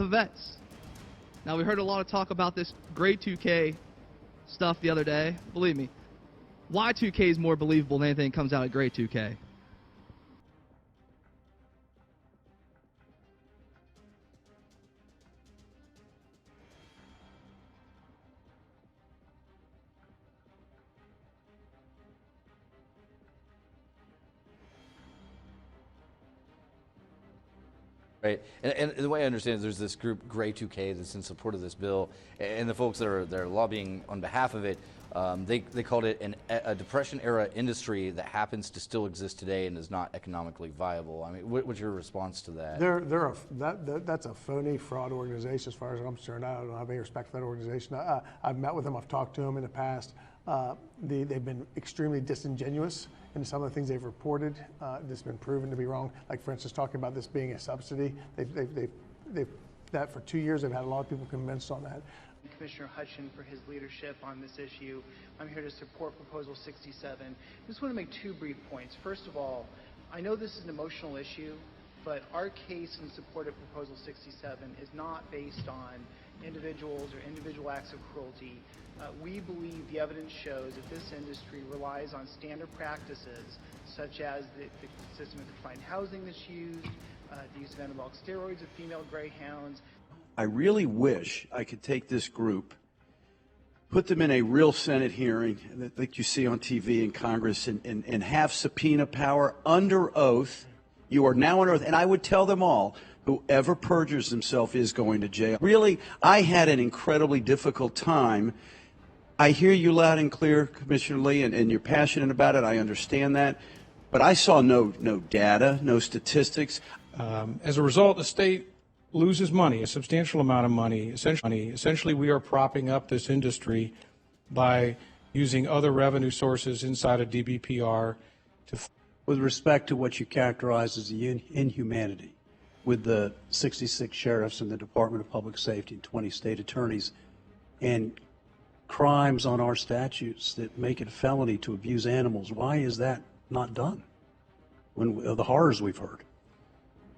the vets. Now, we heard a lot of talk about this Grade 2K stuff the other day. Believe me, Y2K is more believable than anything that comes out of Grade 2K. Right, and the way I understand it, there's this group, Gray 2K, that's in support of this bill, and the folks that are lobbying on behalf of it, they called it a Depression-era industry that happens to still exist today and is not economically viable. I mean, what's your response to that? That's a phony fraud organization as far as I'm concerned. I don't have any respect for that organization. I've met with them, I've talked to them in the past. They've been extremely disingenuous in some of the things they've reported. This has been proven to be wrong. Like, for instance, talking about this being a subsidy. That for 2 years, they've had a lot of people convinced on that. Commissioner Hutchin for his leadership on this issue. I'm here to support Proposal 67. I just want to make 2 brief points. First of all, I know this is an emotional issue, but our case in support of Proposal 67 is not based on individuals or individual acts of cruelty. We believe the evidence shows that this industry relies on standard practices such as the system of confined housing that's used, the use of anabolic steroids of female greyhounds. I really wish I could take this group, put them in a real Senate hearing that you see on TV in Congress, and have subpoena power under oath. You are now under oath, and I would tell them all, whoever perjures himself is going to jail. Really, I had an incredibly difficult time. I hear you loud and clear, Commissioner Lee, and you're passionate about it. I understand that. But I saw no data, no statistics. As a result, the state loses money, a substantial amount of money. Essentially, we are propping up this industry by using other revenue sources inside of DBPR to... With respect to what you characterize as the inhumanity with the 66 sheriffs in the Department of Public Safety and 20 state attorneys, and crimes on our statutes that make it a felony to abuse animals, why is that not done when the horrors we've heard?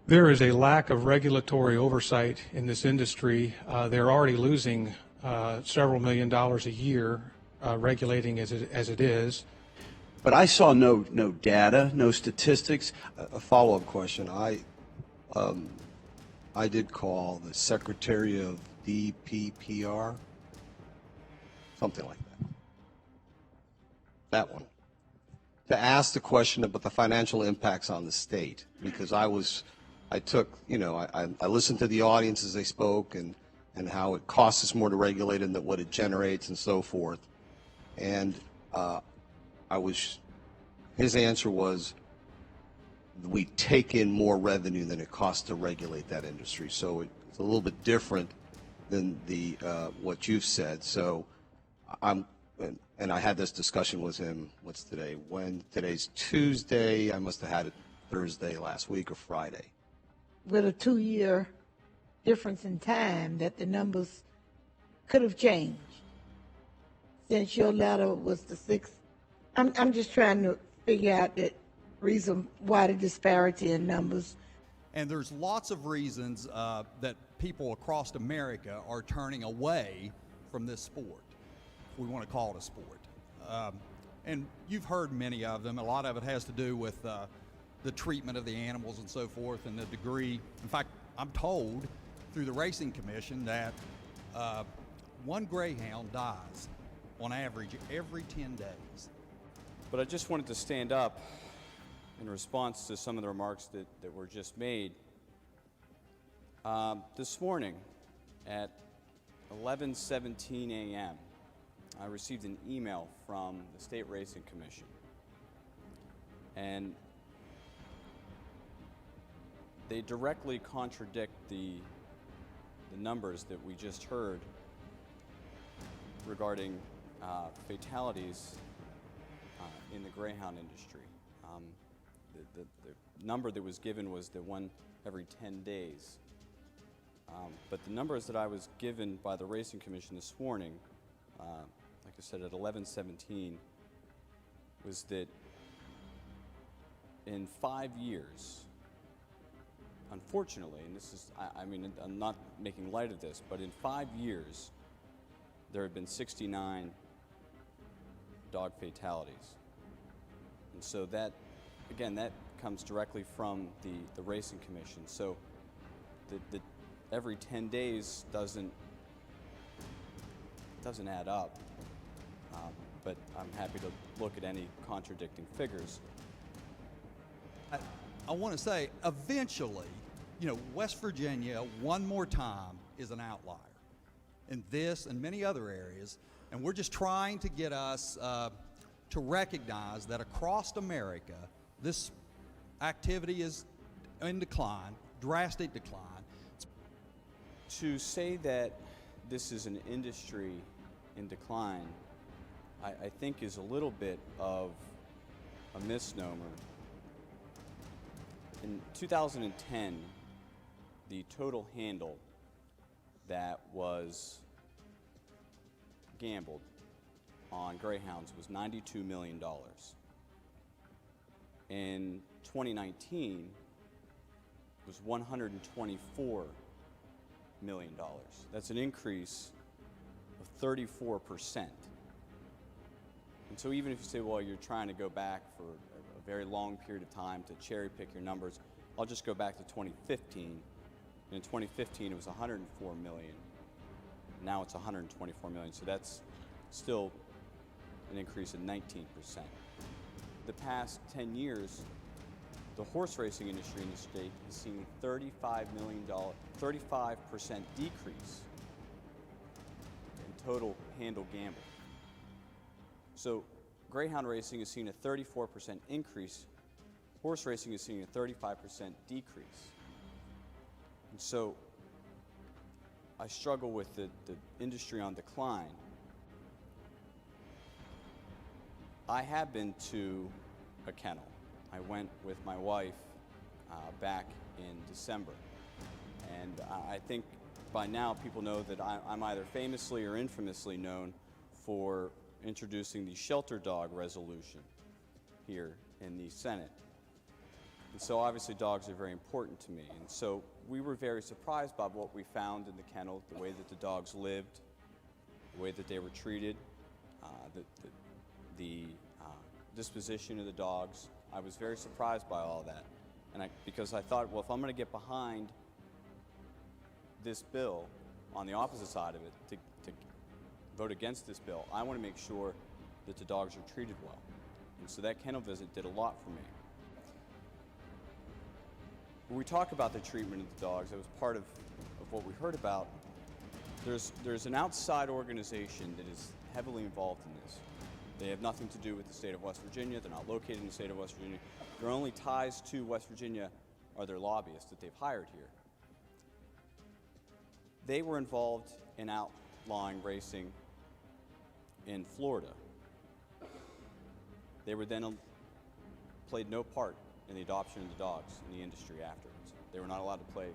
There is a lack of regulatory oversight in this industry. They're already losing several $1 million a year regulating as it is. But I saw no data, no statistics. A follow-up question. I did call the Secretary of DPPR, something like that. That one. To ask the question about the financial impacts on the state, because I listened to the audience as they spoke and how it costs us more to regulate than what it generates and so forth. And his answer was, we take in more revenue than it costs to regulate that industry. So it's a little bit different than what you've said. So and I had this discussion with him, what's today? Today's Tuesday, I must have had it Thursday last week or Friday. With a 2-year difference in time, that the numbers could have changed. Since your letter was the 6th, I'm just trying to figure out the reason why the disparity in numbers. And there's lots of reasons that people across America are turning away from this sport, if we want to call it a sport. And you've heard many of them. A lot of it has to do with the treatment of the animals and so forth, and the degree. In fact, I'm told through the Racing Commission that 1 greyhound dies on average every 10 days. But I just wanted to stand up in response to some of the remarks that were just made. This morning at 11:17 a.m., I received an email from the State Racing Commission, and they directly contradict the numbers that we just heard regarding fatalities in the greyhound industry. The number that was given was the 1 every 10 days. But the numbers that I was given by the Racing Commission this morning, like I said, at 11:17, was that in 5 years, unfortunately, and this is, I mean, I'm not making light of this, but in 5 years, there have been 69 dog fatalities. And so that, again, that comes directly from the Racing Commission. So the every 10 days doesn't add up. But I'm happy to look at any contradicting figures. I want to say, eventually, you know, West Virginia, one more time, is an outlier in this and many other areas, and we're just trying to get us to recognize that across America, this activity is in decline, drastic decline. To say that this is an industry in decline, I think is a little bit of a misnomer. In 2010, the total handle that was gambled on greyhounds was $92 million. In 2019, it was $124 million. That's an increase of 34%. And so even if you say, well, you're trying to go back for a very long period of time to cherry pick your numbers, I'll just go back to 2015. And in 2015, it was 104 million. Now it's 124 million. So that's still an increase of 19%. The past 10 years, the horse racing industry in the state has seen a $35% decrease in total handle gamble. So greyhound racing has seen a 34% increase. Horse racing has seen a 35% decrease. And so I struggle with the industry on decline. I have been to a kennel. I went with my wife back in December. And I think by now people know that I'm either famously or infamously known for introducing the shelter dog resolution here in the Senate. And so obviously dogs are very important to me. And so we were very surprised by what we found in the kennel, the way that the dogs lived, the way that they were treated, the disposition of the dogs. I was very surprised by all that. And because I thought, well, if I'm going to get behind this bill on the opposite side of it, to vote against this bill, I want to make sure that the dogs are treated well. And so that kennel visit did a lot for me. When we talk about the treatment of the dogs, that was part of what we heard about. There's an outside organization that is heavily involved in this. They have nothing to do with the state of West Virginia. They're not located in the state of West Virginia. Their only ties to West Virginia are their lobbyists that they've hired here. They were involved in outlawing racing in Florida. They were then played no part in the adoption of the dogs in the industry afterwards. They were not allowed to play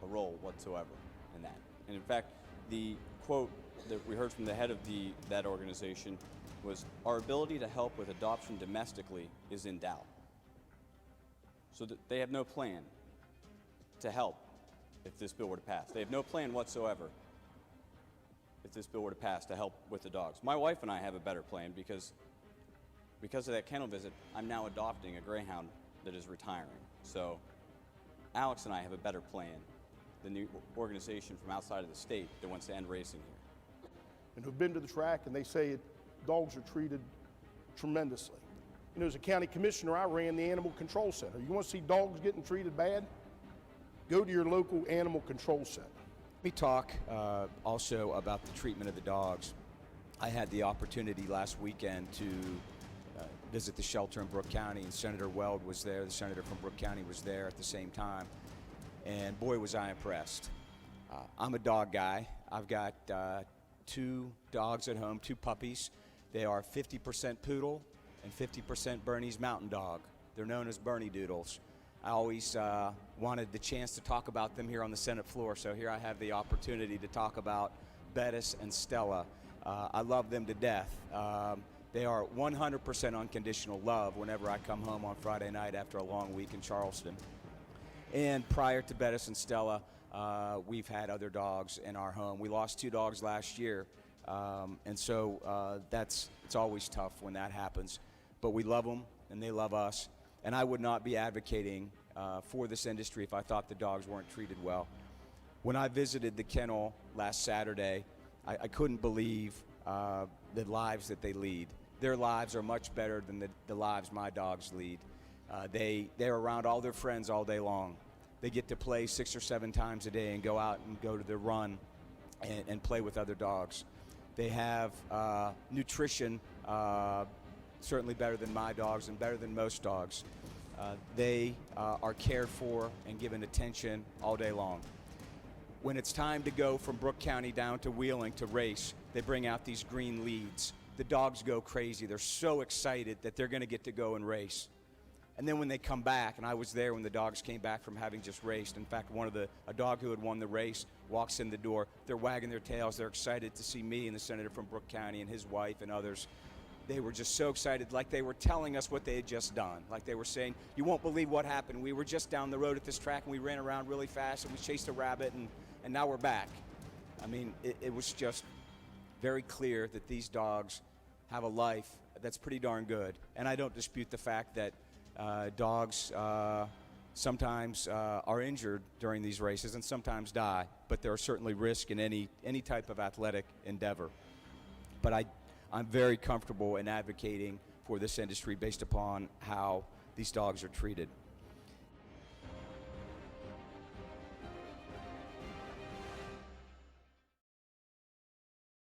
a role whatsoever in that. And in fact, the quote that we heard from the head of that organization was, "Our ability to help with adoption domestically is in doubt." So that they have no plan to help if this bill were to pass. They have no plan whatsoever if this bill were to pass to help with the dogs. My wife and I have a better plan because of that kennel visit, I'm now adopting a greyhound that is retiring. So Alex and I have a better plan than the organization from outside of the state that wants to end racing here. And who've been to the track, and they say dogs are treated tremendously. You know, as a county commissioner, I ran the animal control center. You want to see dogs getting treated bad? Go to your local animal control center. Let me talk also about the treatment of the dogs. I had the opportunity last weekend to visit the shelter in Brooke County, and Senator Weld was there. The senator from Brooke County was there at the same time. And boy, was I impressed. I'm a dog guy. I've got 2 dogs at home, 2 puppies. They are 50% poodle and 50% Bernese Mountain Dog. They're known as Bernie Doodles. I always wanted the chance to talk about them here on the Senate floor, so here I have the opportunity to talk about Bettis and Stella. I love them to death. They are 100% unconditional love whenever I come home on Friday night after a long week in Charleston. And prior to Bettis and Stella, we've had other dogs in our home. We lost 2 dogs last year, and so it's always tough when that happens. But we love them, and they love us. And I would not be advocating for this industry if I thought the dogs weren't treated well. When I visited the kennel last Saturday, I couldn't believe the lives that they lead. Their lives are much better than the lives my dogs lead. They're around all their friends all day long. They get to play 6 or 7 times a day and go out and go to their run and play with other dogs. They have nutrition certainly better than my dogs and better than most dogs. They are cared for and given attention all day long. When it's time to go from Brooke County down to Wheeling to race, they bring out these green leads. The dogs go crazy. They're so excited that they're going to get to go and race. And then when they come back, and I was there when the dogs came back from having just raced. In fact, a dog who had won the race walks in the door. They're wagging their tails. They're excited to see me and the senator from Brooke County and his wife and others. They were just so excited, like they were telling us what they had just done. Like they were saying, you won't believe what happened. We were just down the road at this track, and we ran around really fast, and we chased a rabbit, and now we're back. I mean, it was just very clear that these dogs have a life that's pretty darn good. And I don't dispute the fact that dogs sometimes are injured during these races and sometimes die, but there are certainly risks in any type of athletic endeavor. But I'm very comfortable in advocating for this industry based upon how these dogs are treated.